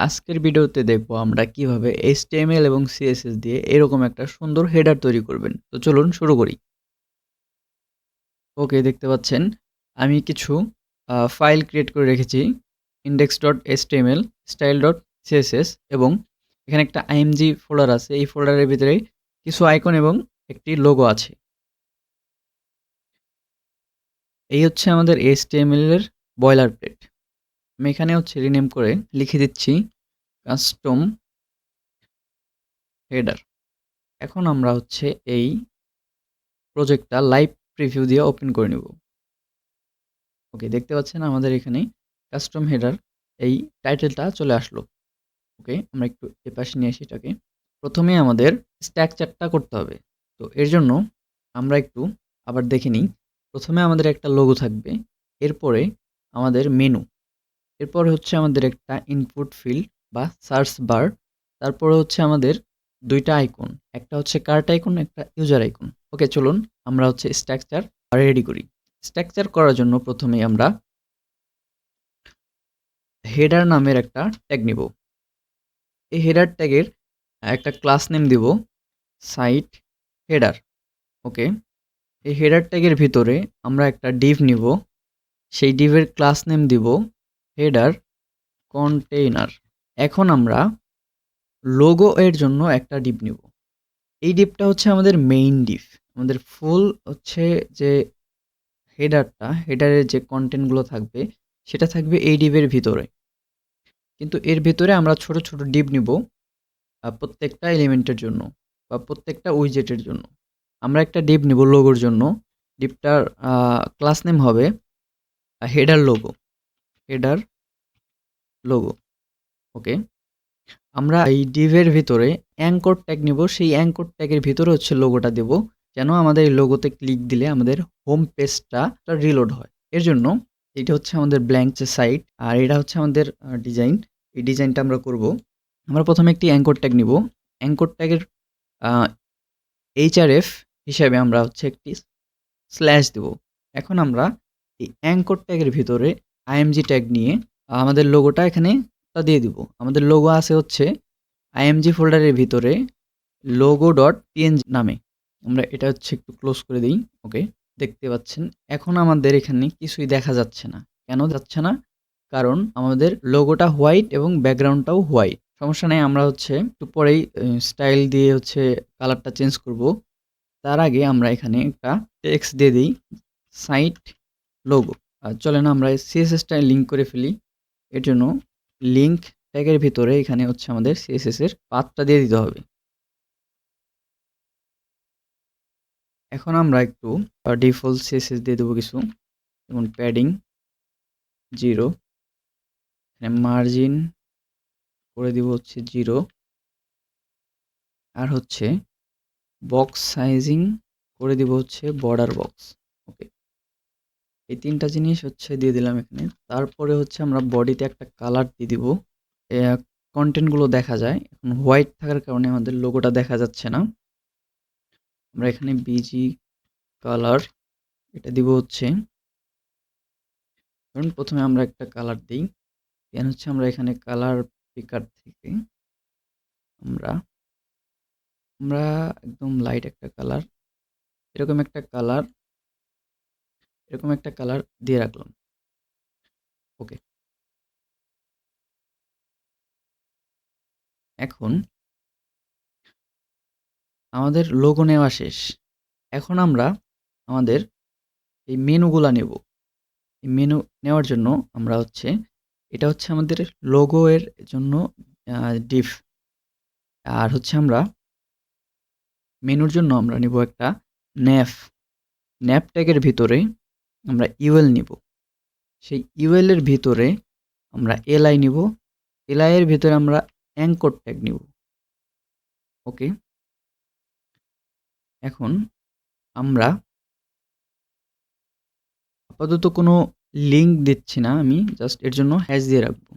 আজকের ভিডিওতে দেখবো আমরা কিভাবে HTML এবং CSS দিয়ে এরকম একটা সুন্দর হেডার তৈরি করবেন। তো চলুন শুরু করি। ওকে, দেখতে পাচ্ছেন আমি কিছু ফাইল ক্রিয়েট করে রেখেছি, index.html, style.css এবং এখানে একটা img ফোল্ডার আছে। এই ফোল্ডারের ভিতরে কিছু আইকন এবং একটি লোগো আছে। এই হচ্ছে আমাদের HTML এর বয়লার প্লেট। আমি এখানে রিনেম করে লিখে দিচ্ছি কাস্টম হেডার। এখন আমরা এই প্রজেক্টটা লাইভ প্রিভিউ দিয়ে ওপেন করে নেব। ওকে, দেখতে পাচ্ছেন আমাদের এখানে কাস্টম হেডার এই টাইটেলটা চলে আসলো। ওকে, আমরা একটু এপাশে নিয়ে আসি এটাকে। প্রথমে আমাদের স্ট্রাকচারটা করতে হবে। তো এর জন্য আমরা একটু আবার দেখে নিই। প্রথমে আমাদের একটা লোগো থাকবে, এরপরে আমাদের মেনু, এরপরে আমাদের একটা ইনপুট ফিল্ড বা সার্চ বার, তারপরে আমাদের দুইটা আইকন, একটা কার্ট আইকন, একটা ইউজার আইকন। ওকে, চলুন আমরা স্ট্রাকচার রেডি করি। স্ট্রাকচার করার জন্য প্রথমেই আমরা হেডার নামের একটা ট্যাগ নিব। এই হেডার ট্যাগের একটা ক্লাস নেম দিব সাইট হেডার। ওকে, এই হেডার ট্যাগের ভিতরে আমরা একটা ডিভ নিব, সেই ডিভের ক্লাস নেম দিব হেডার কন্টেইনার। এখন আমরা লোগো এর জন্য একটা ডিভ নিব। এই ডিভটা আমাদের মেইন ডিভ। আমাদের ফুল যে হেডারের যে কন্টেন্টগুলো থাকবে সেটা থাকবে এই ডিভের ভিতরে, কিন্তু এর ভিতরে আমরা ছোট ছোট ডিভ নিব প্রত্যেকটা এলিমেন্টের জন্য বা প্রত্যেকটা উইজেটের জন্য। আমরা একটা ডিভ নিব লোগোর জন্য। ডিভটার ক্লাস নেম হবে হেডার লোগো, হেডার লোগো। ওকে, আমরা এই ডিভের ভিতরে অ্যাঙ্কর ট্যাগ নিব। সেই অ্যাঙ্কর ট্যাগের ভিতরে লোগোটা দেব, যেন আমাদের এই লোগোতে ক্লিক দিলে আমাদের হোম পেজটা রিলোড হয়। এর জন্য এটা আমাদের ব্ল্যাঙ্ক যে সাইট, আর এটা আমাদের ডিজাইন। এই ডিজাইনটা আমরা করব। আমরা প্রথমে একটি অ্যাঙ্কর ট্যাগ নিব। অ্যাঙ্কর ট্যাগের href হিসাবে আমরা একটি স্ল্যাশ দেব। এখন আমরা এই অ্যাঙ্কর ট্যাগের ভিতরে img ট্যাগ নিয়ে আমাদের লোগোটা এখানে দিয়ে দিব। আমাদের লোগো আছে img ফোল্ডারের ভিতরে logo.png নামে। আমরা এটা একটু ক্লোজ করে দিই। ওকে, দেখতে পাচ্ছেন এখন আমাদের এখানে কিছুই দেখা যাচ্ছে না। কেন যাচ্ছে না? কারণ আমাদের লোগোটা হোয়াইট এবং ব্যাকগ্রাউন্ডটাও হোয়াইট। সমস্যা নেই, আমরা একটু পরেই স্টাইল দিয়ে কালারটা চেঞ্জ করব। তার আগে আমরা এখানে একটা টেক্সট দিয়ে দিই সাইট লোগো। আর চলেন আমরা সিএসএসটা লিঙ্ক করে ফেলি। এর জন্য লিঙ্ক ট্যাগের ভিতরে এখানে আমাদের সিএসএস এর পাথটা দিয়ে দিতে হবে। এখন আমরা একটু ডিফল্ট সিএসএস দিয়ে দেবো কিছু, যেমন প্যাডিং 0, এখানে মার্জিন করে দিব 0, আর বক্স সাইজিং করে দিব বর্ডার বক্স। ওকে, এই তিনটা জিনিস দিয়ে দিলাম এখানে। তারপরে আমরা বডিতে একটা কালার দিয়ে দিব। কন্টেন্টগুলো দেখা যায়, এখন হোয়াইট থাকার কারণে আমাদের লোগোটা দেখা যাচ্ছে না। আমরা এখানে বিজি কালার এটা দিব কারণ প্রথমে আমরা একটা কালার দিই। দেন আমরা এখানে কালার পিকার থেকে আমরা একদম লাইট একটা কালার, এরকম একটা কালার দিয়ে রাখলাম। ওকে, এখন আমাদের লোগো নেওয়া শেষ। এখন আমরা আমাদের এই মেনুগুলা নেব। এই মেনু নেওয়ার জন্য আমরা এটা আমাদের লোগো এর জন্য ডিভ। আর আমরা মেনুর জন্য আমরা নিব একটা ন্যাপ। ন্যাপ ট্যাগের ভিতরে আমরা ইউএল নিব। সেই ইউএল এর ভিতরে আমরা এলআই নিব। এলআই এর ভিতরে আমরা অ্যাঙ্কর ট্যাগ নিব। ওকে, এখন আমরা আপাতত কোনো লিঙ্ক দিচ্ছি না, আমি জাস্ট এর জন্য হ্যাশ দিয়ে রাখবো।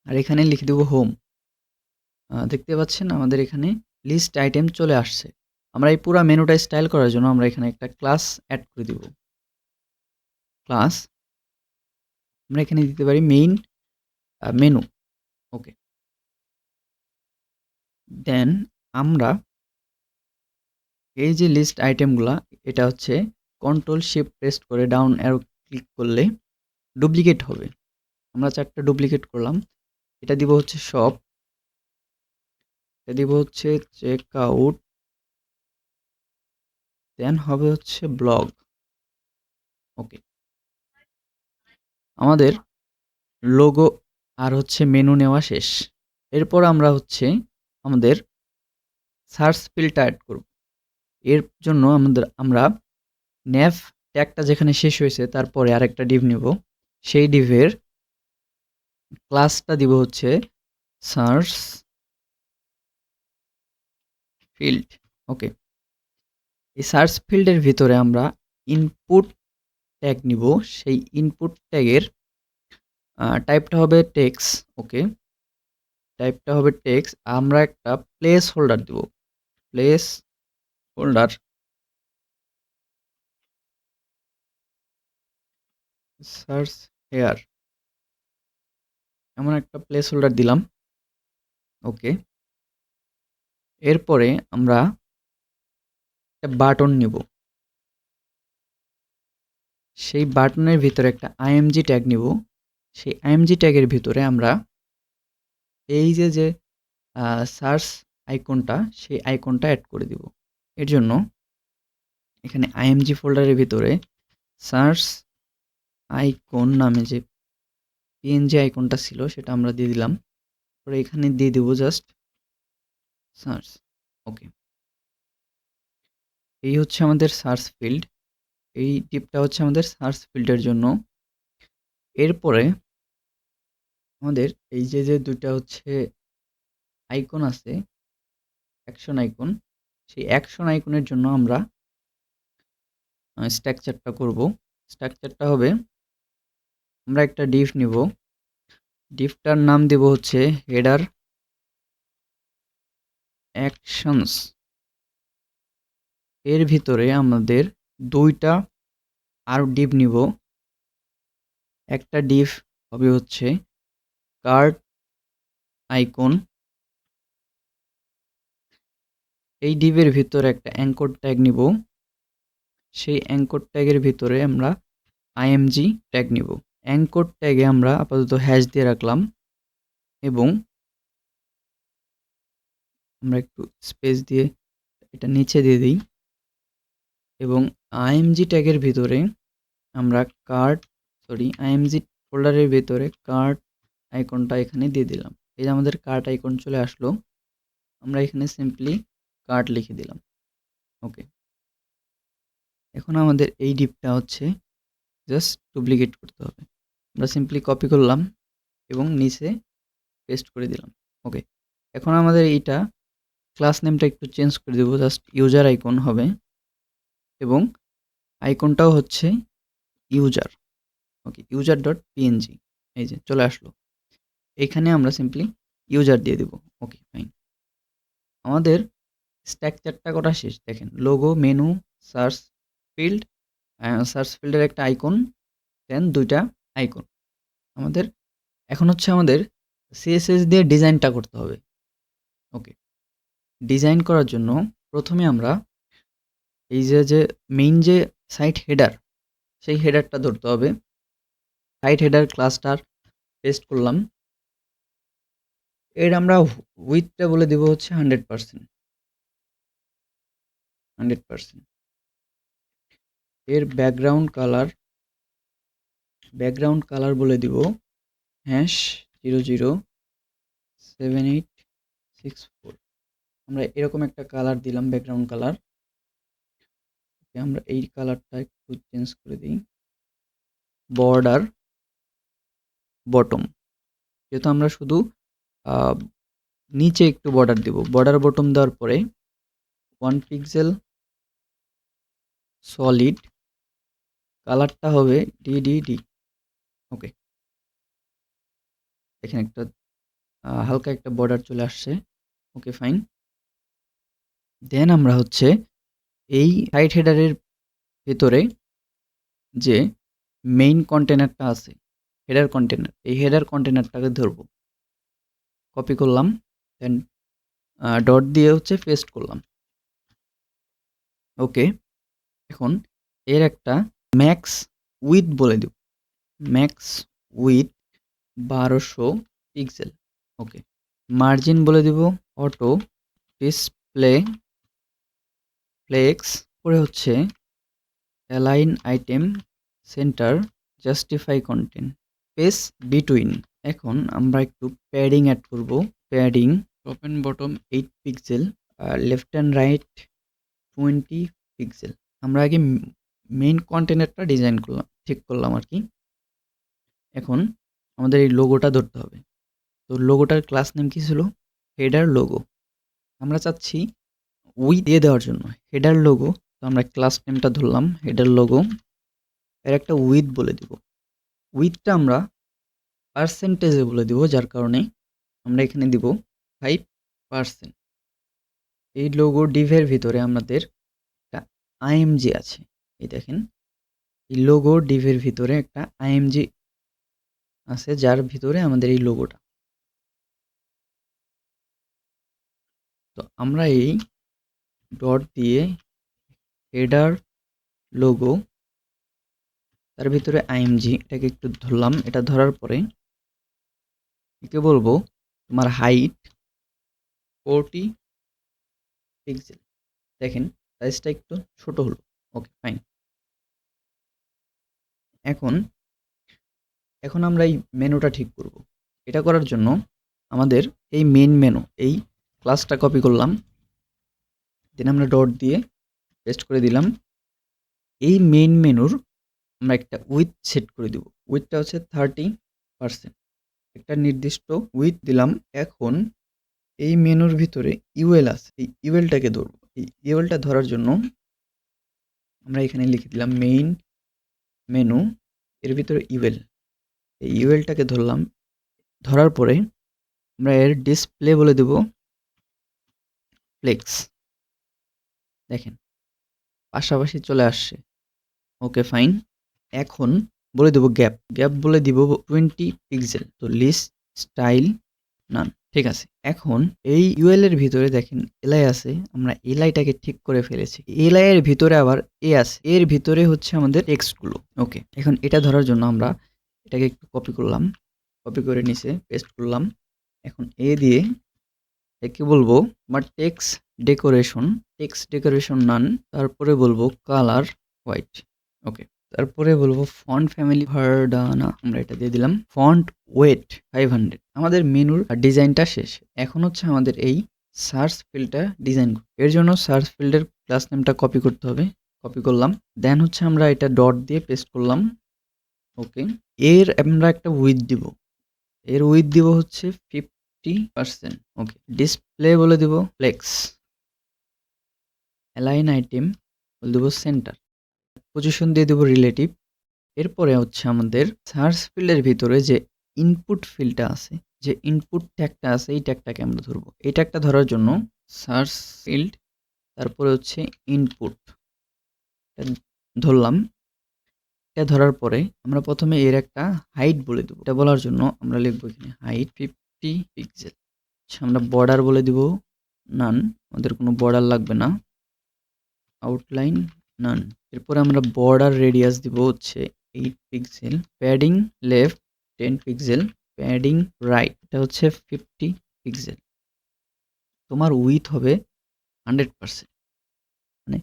আর এখানে লিখে দেব হোম। দেখতে পাচ্ছেন আমাদের এখানে লিস্ট আইটেম চলে আসছে। আমরা এই পুরো মেনুটা স্টাইল করার জন্য আমরা এখানে একটা ক্লাস অ্যাড করে দিব। ক্লাস আমরা এখানে দিতে পারি মেইন মেনু। ওকে। দেন আমরা এই যে লিস্ট আইটেমগুলা, এটা হচ্ছে কন্ট্রোল শিফট প্রেস করে ডাউন অ্যারো ক্লিক করলে ডুপ্লিকেট হবে। আমরা 4 টা ডুপ্লিকেট করলাম। এটা দিব হচ্ছে শপ, এটা দিব হচ্ছে চেক আউট, দেন হবে হচ্ছে ব্লগ। ওকে। আমাদের লোগো আর হচ্ছে মেনু নেওয়া শেষ। এরপর আমরা হচ্ছে আমাদের সার্চ ফিল্ডটা এড করব। এর জন্য আমরা nav ট্যাগটা যেখানে শেষ হয়েছে তারপরে আরেকটা div নিব। সেই divএর ক্লাসটা দিব হচ্ছে সার্চ ফিল্ড। ওকে। এই সার্চ ফিল্ডের ভিতরে আমরা ইনপুট ট্যাগ নিব। সেই ইনপুট ট্যাগের টাইপটা হবে টেক্সট। ওকে। টাইপটা হবে টেক্সট। আমরা একটা প্লেস হোল্ডার দিব। প্লেস হোল্ডার সার্চ হেয়ার, এমন একটা প্লেস হোল্ডার দিলাম। ওকে। এরপরে আমরা একটা বাটন নিব। সেই বাটনের ভিতরে একটা img ট্যাগ নিব। সেই img ট্যাগের ভিতরে আমরা এই যে সার্চ আইকনটা, সেই আইকনটা অ্যাড করে দিব। এর জন্য এখানে img ফোল্ডারের ভিতরে সার্চ আইকন নামে যে png আইকনটা ছিল সেটা আমরা দিয়ে দিলাম। পরে এখানে দিয়ে দেব জাস্ট সার্চ। ওকে। এই হচ্ছে আমাদের সার্চ ফিল্ড। এই টিপটা হচ্ছে আমাদের সার্চ ফিল্ডের জন্য। এরপরে আমাদের এই যে দুইটা হচ্ছে আইকন আছে, অ্যাকশন আইকন, সেই অ্যাকশন আইকনের জন্য আমরা স্ট্রাকচারটা করব। স্ট্রাকচারটা হবে, আমরা একটা div নিব। ডিভটার নাম দেব হচ্ছে হেডার অ্যাকশনস। এর ভিতরে আমাদের দুইটা আর div নিব। একটা div হবে হচ্ছে কার্ড আইকন। এই ডিভের ভিতরে একটা অ্যাঙ্কর ট্যাগ নিব। সেই অ্যাঙ্কর ট্যাগের ভিতরে আমরা img ট্যাগ নিব। অ্যাঙ্কর ট্যাগে আমরা আপাতত হ্যাশ দিয়ে রাখলাম এবং আমরা একটু স্পেস দিয়ে এটা নিচে দিয়ে দিই এবং img ট্যাগের ভিতরে আমরা img ফোল্ডারের ভিতরে কার্ড আইকনটা এখানে দিয়ে দিলাম। এই যে আমাদের কার্ড আইকন চলে আসলো। আমরা এখানে সিম্পলি কার্ড লিখে দিলাম। ওকে। এখন আমাদের এই ডিভটা হচ্ছে জাস্ট ডুপ্লিকেট করতে হবে। আমরা সিম্পলি কপি করলাম এবং নিচে পেস্ট করে দিলাম। ওকে। এখন আমাদের এইটা ক্লাস নেমটা একটু চেঞ্জ করে দেব, জাস্ট ইউজার আইকন হবে এবং আইকনটাও হচ্ছে ইউজার। ওকে। user.png এই যে চলে আসলো। এখানে আমরা সিম্পলি ইউজার দিয়ে দেব। ওকে, ফাইন। আমাদের স্ট্রাকচারটা করা শেষ। দেখেন, logo, menu, search field, search ফিল্ডের একটা আইকন, দেন দুইটা আইকন। আমাদের এখন হচ্ছে আমাদের সিএসএস দিয়ে ডিজাইনটা করতে হবে। ওকে। ডিজাইন করার জন্য প্রথমে আমরা এই যে মেইন যে সাইট হেডার, সেই হেডারটা ধরতে হবে। সাইট হেডার ক্লাসটার পেস্ট করলাম। এর আমরা উইথটা বলে দেব হচ্ছে 100%। এর ব্যাকগ্রাউন্ড কালার বলে দিব #007864। আমরা এরকম একটা কালার দিলাম, ব্যাকগ্রাউন্ড কালার। আমরা এই কালারটা একটু চেঞ্জ করে দিই। বর্ডার বটম, যেহেতু আমরা শুধু নিচে একটু বর্ডার দিব। বর্ডার বটম দেওয়ার পরে 1 পিক্সেল সলিড, কালারটা হবে ডিডিডি। ওকে। এখানে একটা হালকা একটা বর্ডার চলে আসছে। ওকে, ফাইন। দেন আমরা হচ্ছে এই সাইট হেডারের ভেতরে যে মেইন কন্টেনারটা আছে, হেডার কন্টেনার, এই হেডার কন্টেনারটাকে ধরবো। কপি করলাম, দেন ডট দিয়ে হচ্ছে পেস্ট করলাম। ওকে, এখন এর একটা ম্যাক্স উইথ বলে দিব, max with 1200 pixel. Okay, margin বলে দিব অটো ডিসপ্লে ফ্লেক্স, পরে হচ্ছে align item centre justify content space between. এখন আমরা একটু প্যাডিং অ্যাড করব, padding top and bottom 8 pixel, left and right 20 pixel. আমরা আগে মেইন কন্টেনারটা ডিজাইন করলাম, ঠিক করলাম আর কি। এখন আমাদের এই লোগোটা ধরতে হবে। তো লোগোটার ক্লাস নেম কি ছিল? Header logo. আমরা চাচ্ছি উইথ দিয়ে দেওয়ার জন্য হেডার লোগো, তো আমরা ক্লাস নেমটা ধরলাম হেডার লোগো, এর একটা উইথ বলে দিব। উইথটা আমরা পার্সেন্টেজে বলে দিব, যার কারণে আমরা এখানে দিব 5%। এই লোগো ডিভের ভিতরে আমাদের একটা আইএমজি আছে, এই দেখেন এই লোগো ডিভের ভিতরে একটা আইএমজি আছে, যার ভিতরে আমাদের এই লোগোটা। তো আমরা এই ডট দিয়ে হেডার লোগো, তার ভিতরে আইএমজি, এটাকে একটু ধরলাম। এটা ধরার পরে একে বলবো তোমার হাইট 40 পিক্সেল। দেখেন সাইজটা একটু ছোট হলো। Okay fine. এখন এখন আমরা এই মেনুটা ঠিক করব। এটা করার জন্য আমাদের এই মেইন মেনু, এই ক্লাসটা কপি করলাম, দেন আমরা ডট দিয়ে পেস্ট করে দিলাম। এই মেইন মেনুর আমরা একটা উইথ সেট করে দিব, উইথটা হচ্ছে 30%, একটা নির্দিষ্ট উইথ দিলাম। এখন এই মেনুর ভিতরে ইউএল আছে, এই ইউএলটাকে ধরবো। এই ইউএলটা ধরার জন্য আমরা এখানে লিখে দিলাম মেইন মেনু, এর ভিতরে ইউএল, এই ইউএলটাকে ধরলাম। ধরার পরে আমরা এর ডিসপ্লে বলে দেব ফ্লেক্স। দেখেন পাশাপাশি চলে আসছে। Okay fine. এখন বলে দেব গ্যাপ, গ্যাপ বলে দিব 20 পিক্সেল। তো লিস্ট স্টাইল নান, ঠিক আছে। এখন এই ইউএল এর ভিতরে দেখেন এলআই আছে, আমরা এলআইটাকে ঠিক করে ফেলেছি। এলআই এর ভিতরে আবার এ আছে, এর ভিতরে হচ্ছে আমাদের টেক্সট গুলো। ওকে, এখন এটা ধরার জন্য আমরা এটাকে একটু কপি করলাম, কপি করে নিচে পেস্ট করলাম। এখন এ দিয়ে একে বলবো আমার টেক্সট ডেকোরেশন নান, তারপরে বলবো কালার হোয়াইট। ওকে, তারপরে বলবো ফন্ট ফ্যামিলি ভার্ডানা, আমরা এটা দিয়ে দিলাম। Font wait 500। আমাদের মেনুর ডিজাইনটা শেষ। এখন হচ্ছে আমাদের এই সার্চ ফিল্ডটা ডিজাইন, এর জন্য সার্চ ফিল্ডের ক্লাস নেমটা কপি করতে হবে, কপি করলাম। দেন হচ্ছে আমরা এটা ডট দিয়ে পেস্ট করলাম। ওকে, এর আমরা একটা উইথ দিব, এর উইথ দিব হচ্ছে 50%। ওকে, ডিসপ্লে বলে দিব ফ্লেক্স, অ্যালাইন আইটেম বলে দেবো সেন্টার, পজিশন দিয়ে দেবো রিলেটিভ। এরপরে হচ্ছে আমাদের সার্চ ফিল্ডের ভিতরে যে ইনপুট ফিল্ডটা আছে, যে ইনপুট ট্যাগটা আছে, এই ট্যাগটাকে আমরা ধরবো। এই ট্যাগটা ধরার জন্য সার্চ ফিল্ড, তারপরে হচ্ছে ইনপুট ধরলাম। এটা ধরার পরে আমরা প্রথমে এর একটা হাইট বলে দেবো। এটা বলার জন্য আমরা লিখবো এখানে হাইট 50 পিক্সেল। আমরা বর্ডার বলে দিব নান, আমাদের কোনো বর্ডার লাগবে না। আউটলাইন নান। এরপরে আমরা বর্ডার রেডিয়াস দিব হচ্ছে 8 pixel. Padding left 10 pixel, padding right এটা হচ্ছে 50 পিক্সেল। তোমার উইথ হবে 100%, মানে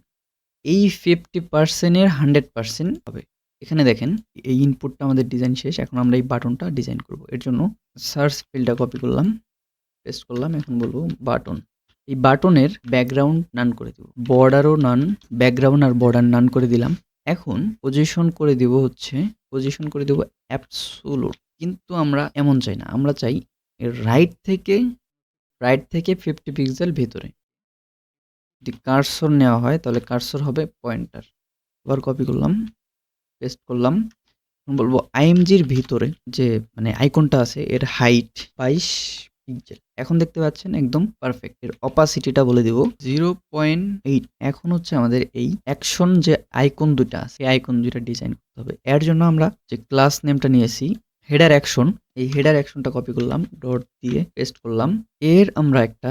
এই 50% এর 100% হবে। এখানে দেখেন এই ইনপুটটা আমাদের ডিজাইন শেষ। এখন আমরা এই বাটনটা ডিজাইন করব। এর জন্য সার্চ ফিল্ডটা কপি করলাম, পেস্ট করলাম। এখন বলবো বাটন। এই বাটনের ব্যাকগ্রাউন্ড নান করে দিব, বর্ডারও নান, ব্যাকগ্রাউন্ড আর বর্ডার নান করে দিলাম। এখন পজিশন করে দিব হচ্ছে, পজিশন করে দেব অ্যাবসোলুট। কিন্তু আমরা এমন চাই না, আমরা চাই রাইট থেকে 50 পিক্সেল ভেতরে। যদি কার্সর নেওয়া হয় তাহলে কার্সর হবে পয়েন্টার। আবার কপি করলাম, পেস্ট করলাম। বলবো আইএমজির ভিতরে যে মানে আইকনটা আছে এর হাইট 22 পিক্সেল। এখন দেখতে পাচ্ছেন একদম পারফেক্ট। এর অপাসিটিটা বলে দিব 0.8। এখন হচ্ছে আমাদের এই অ্যাকশন যে আইকন দুটা আছে, এই আইকন দুটা ডিজাইন করতে হবে। এর জন্য আমরা যে ক্লাস নেমটা নিয়েছি হেডার অ্যাকশন, এই হেডার অ্যাকশনটা কপি করলাম, ডট দিয়ে পেস্ট করলাম। এর আমরা একটা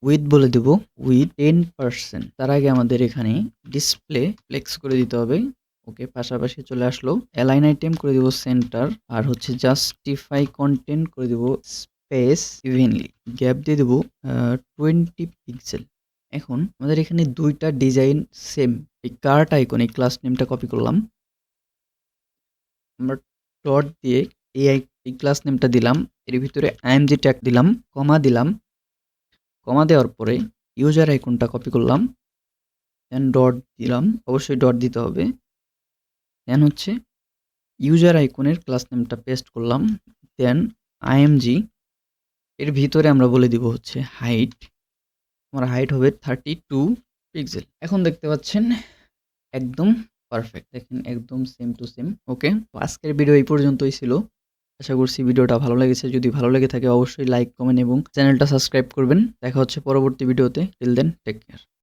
উইথ বলে দেব, উইথ 10%। তার আগে আমাদের এখানে ডিসপ্লে ফ্লেক্স করে দিতে হবে। ওকে, পাশাপাশি চলে আসলো। অ্যালাইন আইটেম করে দিব সেন্টার, আর হচ্ছে জাস্টিফাই কন্টেন্ট করে দিব স্পেস ইভেনলি, গ্যাপ দিয়ে দেব 20 পিক্সেল। এখন আমাদের এখানে দুইটা ডিজাইন সেম। এই কার্ট আইকন, এই ক্লাস নেমটা কপি করলাম, আমরা ডট দিয়ে এই ক্লাস নেমটা দিলাম, এর ভিতরে আইএমজি ট্যাগ দিলাম, কমা দিলাম, কমা দেওয়ার পরে ইউজার আইকনটা কপি করলাম, দেন ডট দিলাম, অবশ্যই ডট দিতে হবে। দেন হচ্ছে ইউজার আইকনের ক্লাস নেমটা পেস্ট করলাম, দেন আইএমজি এর ভিতরে আমরা বলে দিব হচ্ছে হাইট, আমার হাইট হবে 32 পিক্সেল। এখন দেখতে পাচ্ছেন একদম পারফেক্ট, দেখেন একদম সেম টু সেম। ওকে, আজকের ভিডিও এই পর্যন্তই ছিল। আশা করছি ভিডিওটা ভালো লেগেছে। যদি ভালো লেগে থাকে অবশ্যই লাইক, কমেন্ট এবং চ্যানেলটা সাবস্ক্রাইব করবেন। দেখা হচ্ছে পরবর্তী ভিডিওতে। Till then take care.